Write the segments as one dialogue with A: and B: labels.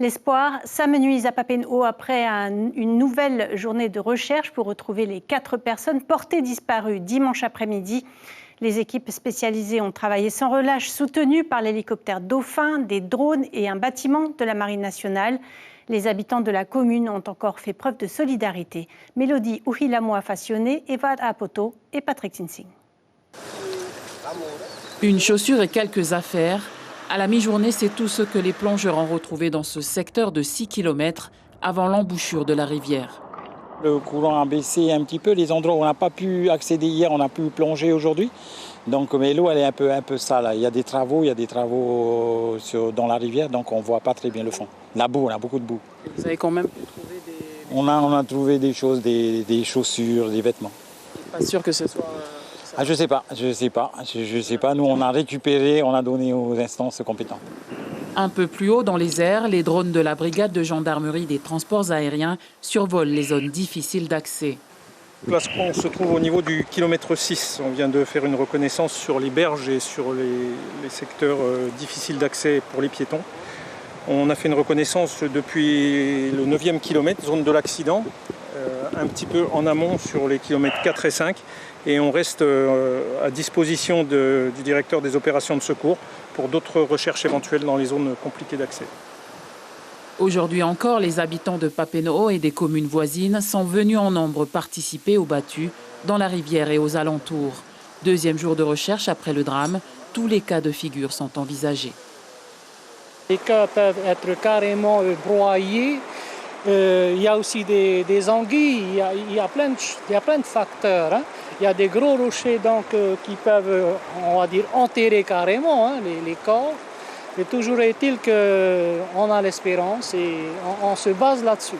A: L'espoir s'amenuise à Papenhaut après une nouvelle journée de recherche pour retrouver les 4 personnes portées disparues dimanche après-midi. Les équipes spécialisées ont travaillé sans relâche, soutenues par l'hélicoptère Dauphin, des drones et un bâtiment de la Marine nationale. Les habitants de la commune ont encore fait preuve de solidarité. Mélodie Ouhilamoa Fassioné, Eva Apoto et Patrick Tinsing.
B: Une chaussure et quelques affaires. À la mi-journée, c'est tout ce que les plongeurs ont retrouvé dans ce secteur de 6 km avant l'embouchure de la rivière.
C: Le courant a baissé un petit peu. Les endroits où on n'a pas pu accéder hier, on a pu plonger aujourd'hui. Donc, mais l'eau, elle est un peu sale. Il y a des travaux dans la rivière, donc on ne voit pas très bien le fond. La boue, on a beaucoup de boue.
B: Vous avez quand même pu trouver des...
C: On a trouvé des choses, des chaussures, des vêtements.
B: Pas sûr que ce soit...
C: Je sais pas. Nous, on a récupéré, on a donné aux instances compétentes.
B: Un peu plus haut dans les airs, les drones de la brigade de gendarmerie des transports aériens survolent les zones difficiles d'accès.
D: Là, on se trouve au niveau du kilomètre 6. On vient de faire une reconnaissance sur les berges et sur les secteurs difficiles d'accès pour les piétons. On a fait une reconnaissance depuis le 9e kilomètre, zone de l'accident, un petit peu en amont sur les kilomètres 4 et 5. Et on reste à disposition du directeur des opérations de secours pour d'autres recherches éventuelles dans les zones compliquées d'accès.
B: Aujourd'hui encore, les habitants de Papenhaut et des communes voisines sont venus en nombre participer aux battues dans la rivière et aux alentours. Deuxième jour de recherche après le drame, tous les cas de figure sont envisagés.
E: Les cas peuvent être carrément broyés. Il y a aussi des anguilles, il y a plein de facteurs. Hein. Il y a des gros rochers donc, qui peuvent, on va dire, enterrer carrément les corps. Mais toujours est-il qu'on a l'espérance et on se base là-dessus.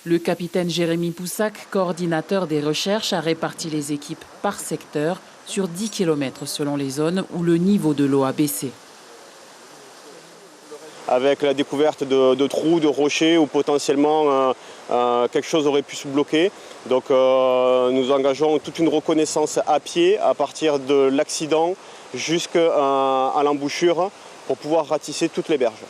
B: Le capitaine Jérémy Poussac, coordinateur des recherches, a réparti les équipes par secteur sur 10 km selon les zones où le niveau de l'eau a baissé.
F: Avec la découverte de trous, de rochers où potentiellement quelque chose aurait pu se bloquer. Donc nous engageons toute une reconnaissance à pied à partir de l'accident jusqu'à l'embouchure pour pouvoir ratisser toutes les berges.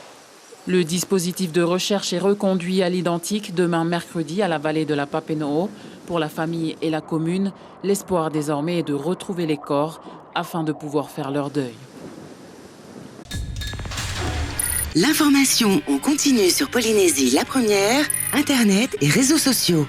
B: Le dispositif de recherche est reconduit à l'identique demain mercredi à la vallée de la Papenhaut. Pour la famille et la commune, l'espoir désormais est de retrouver les corps afin de pouvoir faire leur deuil.
G: L'information en continu sur Polynésie la première, Internet et réseaux sociaux.